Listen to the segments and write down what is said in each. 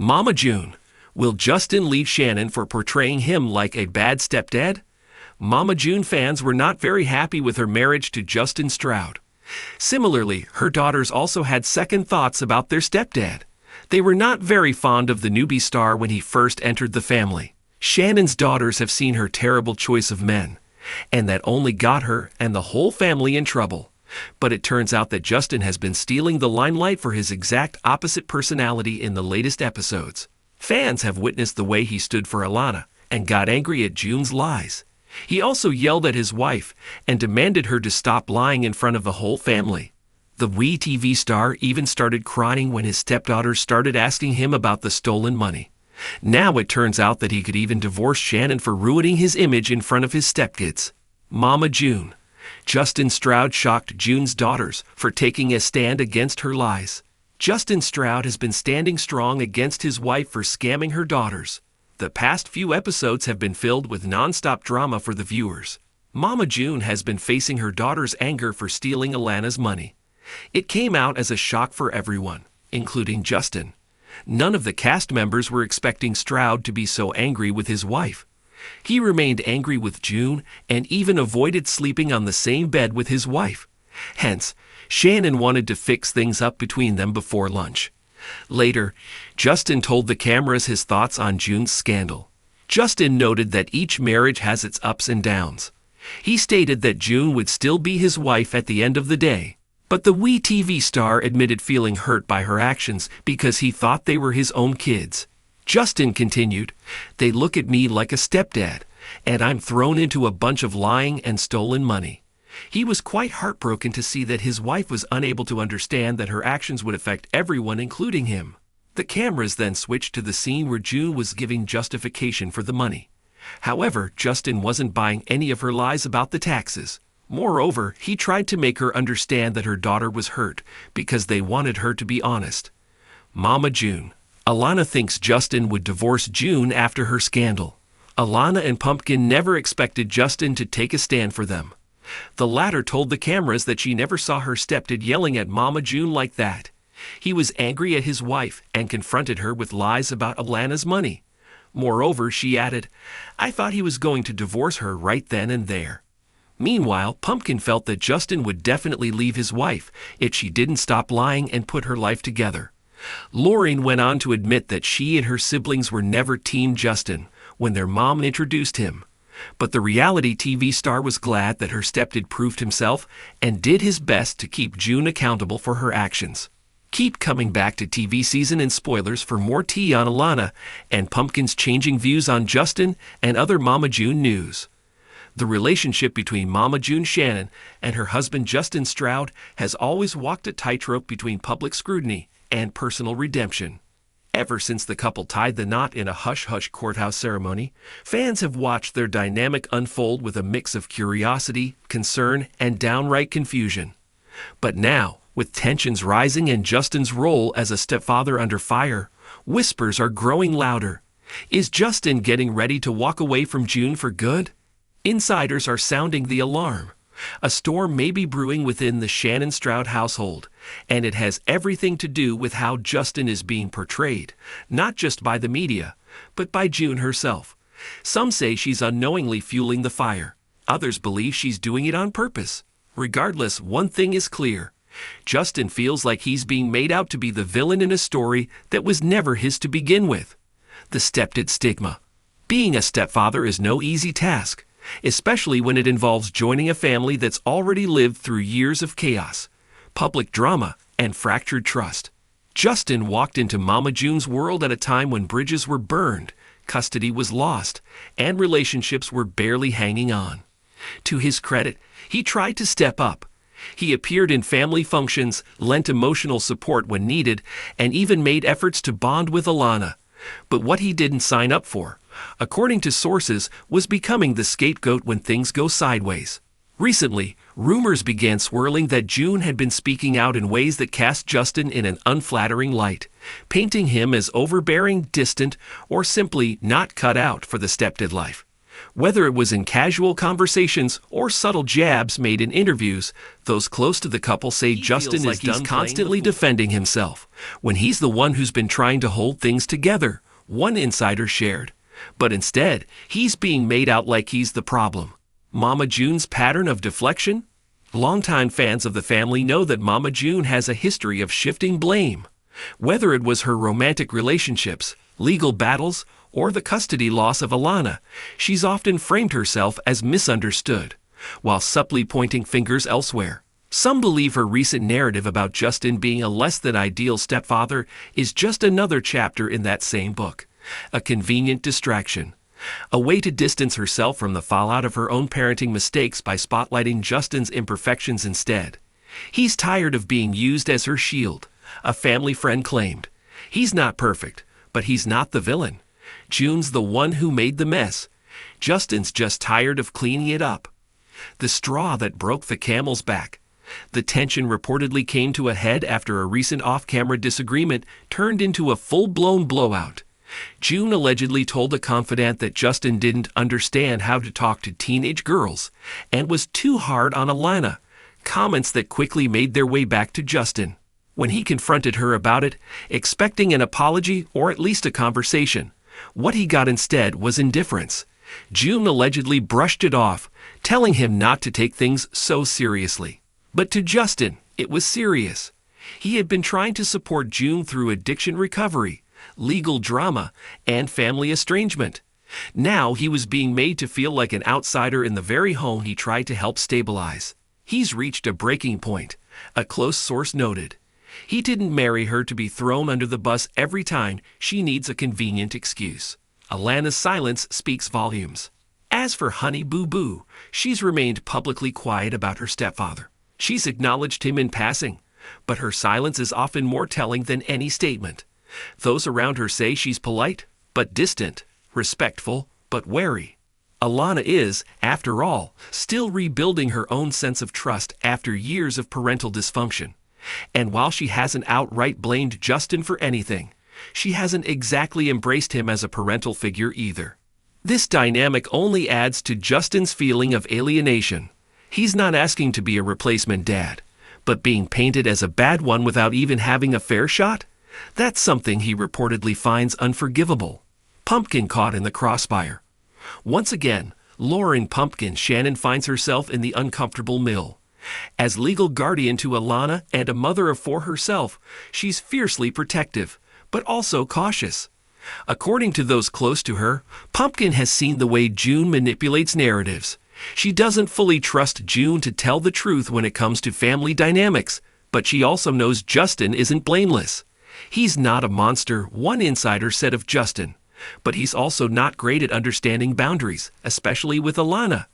Mama June. Will Justin leave Shannon for portraying him like a bad stepdad? Mama June fans were not very happy with her marriage to Justin Stroud. Similarly, her daughters also had second thoughts about their stepdad. They were not very fond of the newbie star when he first entered the family. Shannon's daughters have seen her terrible choice of men, and that only got her and the whole family in trouble. But it turns out that Justin has been stealing the limelight for his exact opposite personality in the latest episodes. Fans have witnessed the way he stood for Alana and got angry at June's lies. He also yelled at his wife and demanded her to stop lying in front of the whole family. The TV star even started crying when his stepdaughters started asking him about the stolen money. Now it turns out that he could even divorce Shannon for ruining his image in front of his stepkids. Mama June. Justin Stroud shocked June's daughters for taking a stand against her lies. Justin Stroud has been standing strong against his wife for scamming her daughters. The past few episodes have been filled with non-stop drama for the viewers. Mama June has been facing her daughter's anger for stealing Alana's money. It came out as a shock for everyone, including Justin. None of the cast members were expecting Stroud to be so angry with his wife. He remained angry with June and even avoided sleeping on the same bed with his wife. Hence, Shannon wanted to fix things up between them before lunch. Later, Justin told the cameras his thoughts on June's scandal. Justin noted that each marriage has its ups and downs. He stated that June would still be his wife at the end of the day, but the TV star admitted feeling hurt by her actions because he thought they were his own kids. Justin continued, "They look at me like a stepdad, and I'm thrown into a bunch of lying and stolen money." He was quite heartbroken to see that his wife was unable to understand that her actions would affect everyone, including him. The cameras then switched to the scene where June was giving justification for the money. However, Justin wasn't buying any of her lies about the taxes. Moreover, he tried to make her understand that her daughter was hurt because they wanted her to be honest. Mama June. Alana thinks Justin would divorce June after her scandal. Alana and Pumpkin never expected Justin to take a stand for them. The latter told the cameras that she never saw her stepdad yelling at Mama June like that. He was angry at his wife and confronted her with lies about Alana's money. Moreover, she added, "I thought he was going to divorce her right then and there." Meanwhile, Pumpkin felt that Justin would definitely leave his wife if she didn't stop lying and put her life together. Lauren went on to admit that she and her siblings were never Team Justin when their mom introduced him. But the reality TV star was glad that her stepdad proved himself and did his best to keep June accountable for her actions. Keep coming back to TV season and spoilers for more tea on Alana and Pumpkin's changing views on Justin and other Mama June news. The relationship between Mama June Shannon and her husband Justin Stroud has always walked a tightrope between public scrutiny and personal redemption. Ever since the couple tied the knot in a hush-hush courthouse ceremony, fans have watched their dynamic unfold with a mix of curiosity, concern, and downright confusion. But now, with tensions rising and Justin's role as a stepfather under fire, whispers are growing louder. Is Justin getting ready to walk away from June for good? Insiders are sounding the alarm. A storm may be brewing within the Shannon Stroud household, and it has everything to do with how Justin is being portrayed, not just by the media, but by June herself. Some say she's unknowingly fueling the fire. Others believe she's doing it on purpose. Regardless, one thing is clear. Justin feels like he's being made out to be the villain in a story that was never his to begin with. The stepdad stigma. Being a stepfather is no easy task, especially when it involves joining a family that's already lived through years of chaos, public drama, and fractured trust. Justin walked into Mama June's world at a time when bridges were burned, custody was lost, and relationships were barely hanging on. To his credit, he tried to step up. He appeared in family functions, lent emotional support when needed, and even made efforts to bond with Alana. But what he didn't sign up for, according to sources, was becoming the scapegoat when things go sideways. Recently, rumors began swirling that June had been speaking out in ways that cast Justin in an unflattering light, painting him as overbearing, distant, or simply not cut out for the stepdad life. Whether it was in casual conversations or subtle jabs made in interviews, those close to the couple say Justin is done constantly defending himself, when he's the one who's been trying to hold things together, one insider shared. But instead, he's being made out like he's the problem. Mama June's pattern of deflection? Longtime fans of the family know that Mama June has a history of shifting blame. Whether it was her romantic relationships, legal battles, or the custody loss of Alana, she's often framed herself as misunderstood, while subtly pointing fingers elsewhere. Some believe her recent narrative about Justin being a less-than-ideal stepfather is just another chapter in that same book, a convenient distraction, a way to distance herself from the fallout of her own parenting mistakes by spotlighting Justin's imperfections instead. He's tired of being used as her shield, a family friend claimed. He's not perfect, but he's not the villain. June's the one who made the mess. Justin's just tired of cleaning it up. The straw that broke the camel's back. The tension reportedly came to a head after a recent off-camera disagreement turned into a full-blown blowout. June allegedly told a confidant that Justin didn't understand how to talk to teenage girls and was too hard on Alana, comments that quickly made their way back to Justin. When he confronted her about it, expecting an apology or at least a conversation, what he got instead was indifference. June allegedly brushed it off, telling him not to take things so seriously. But to Justin, it was serious. He had been trying to support June through addiction recovery, legal drama, and family estrangement. Now he was being made to feel like an outsider in the very home he tried to help stabilize. He's reached a breaking point, a close source noted. He didn't marry her to be thrown under the bus every time she needs a convenient excuse. Alana's silence speaks volumes. As for Honey Boo Boo, she's remained publicly quiet about her stepfather. She's acknowledged him in passing, but her silence is often more telling than any statement. Those around her say she's polite, but distant, respectful, but wary. Alana is, after all, still rebuilding her own sense of trust after years of parental dysfunction. And while she hasn't outright blamed Justin for anything, she hasn't exactly embraced him as a parental figure either. This dynamic only adds to Justin's feeling of alienation. He's not asking to be a replacement dad, but being painted as a bad one without even having a fair shot? That's something he reportedly finds unforgivable. Pumpkin caught in the crossfire. Once again, Lauren Pumpkin Shannon finds herself in the uncomfortable middle. As legal guardian to Alana and a mother of four herself, she's fiercely protective, but also cautious. According to those close to her, Pumpkin has seen the way June manipulates narratives. She doesn't fully trust June to tell the truth when it comes to family dynamics, but she also knows Justin isn't blameless. He's not a monster, one insider said of Justin, but he's also not great at understanding boundaries, especially with Alana.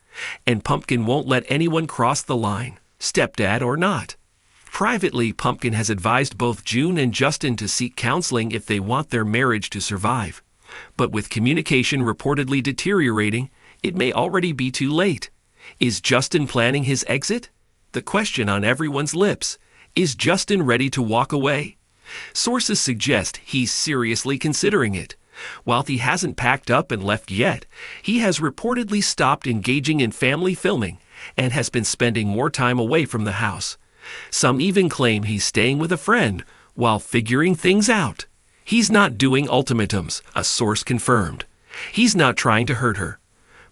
And Pumpkin won't let anyone cross the line, stepdad or not. Privately, Pumpkin has advised both June and Justin to seek counseling if they want their marriage to survive. But with communication reportedly deteriorating, it may already be too late. Is Justin planning his exit? The question on everyone's lips. Is Justin ready to walk away? Sources suggest he's seriously considering it. While he hasn't packed up and left yet, he has reportedly stopped engaging in family filming and has been spending more time away from the house. Some even claim he's staying with a friend while figuring things out. He's not doing ultimatums, a source confirmed. He's not trying to hurt her.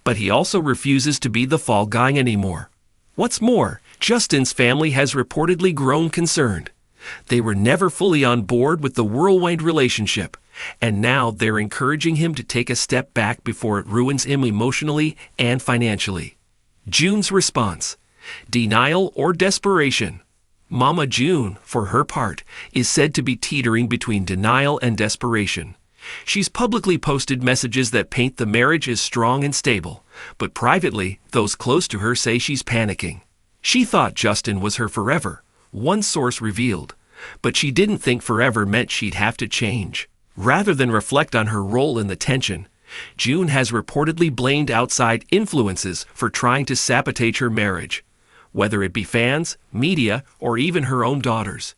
But he also refuses to be the fall guy anymore. What's more, Justin's family has reportedly grown concerned. They were never fully on board with the whirlwind relationship, and now they're encouraging him to take a step back before it ruins him emotionally and financially. June's response: denial or desperation. Mama June, for her part, is said to be teetering between denial and desperation. She's publicly posted messages that paint the marriage as strong and stable, but privately, those close to her say she's panicking. She thought Justin was her forever, one source revealed, but she didn't think forever meant she'd have to change. Rather than reflect on her role in the tension, June has reportedly blamed outside influences for trying to sabotage her marriage, whether it be fans, media, or even her own daughters.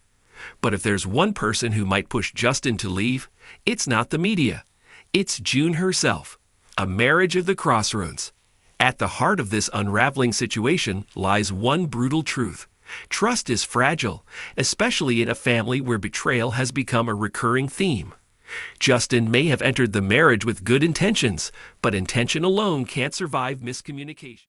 But if there's one person who might push Justin to leave, it's not the media. It's June herself. A marriage of the crossroads. At the heart of this unraveling situation lies one brutal truth. Trust is fragile, especially in a family where betrayal has become a recurring theme. Justin may have entered the marriage with good intentions, but intention alone can't survive miscommunication.